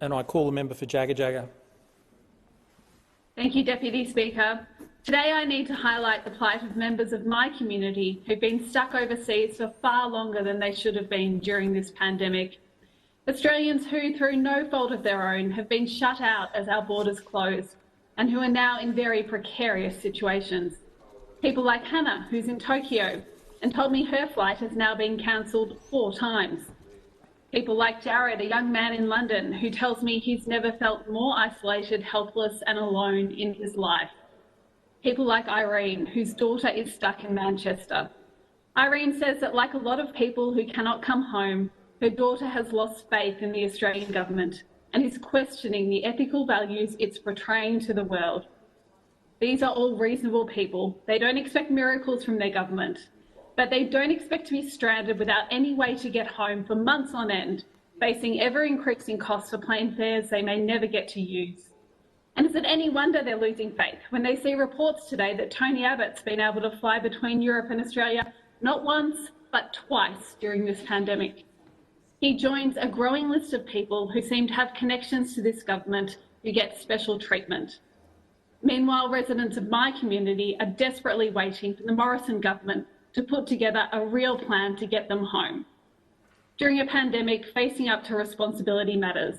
and I call the member for Jagajaga. Thank you, Deputy Speaker. Today I need to highlight the plight of members of my community who've been stuck overseas for far longer than they should have been during this pandemic. Australians who, through no fault of their own, have been shut out as our borders closed and who are now in very precarious situations. People like Hannah, who's in Tokyo and told me her flight has now been cancelled 4 times. People like Jared, a young man in London, who tells me he's never felt more isolated, helpless and alone in his life. People like Irene, whose daughter is stuck in Manchester. Irene says that, like a lot of people who cannot come home, her daughter has lost faith in the Australian government and is questioning the ethical values it's portraying to the world. These are all reasonable people. They don't expect miracles from their government, but they don't expect to be stranded without any way to get home for months on end, facing ever-increasing costs for plane fares they may never get to use. And is it any wonder they're losing faith when they see reports today that Tony Abbott's been able to fly between Europe and Australia not once, but twice during this pandemic? He joins a growing list of people who seem to have connections to this government who get special treatment. Meanwhile, residents of my community are desperately waiting for the Morrison Government to put together a real plan to get them home. During a pandemic, facing up to responsibility matters.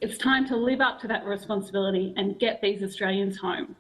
It's time to live up to that responsibility and get these Australians home.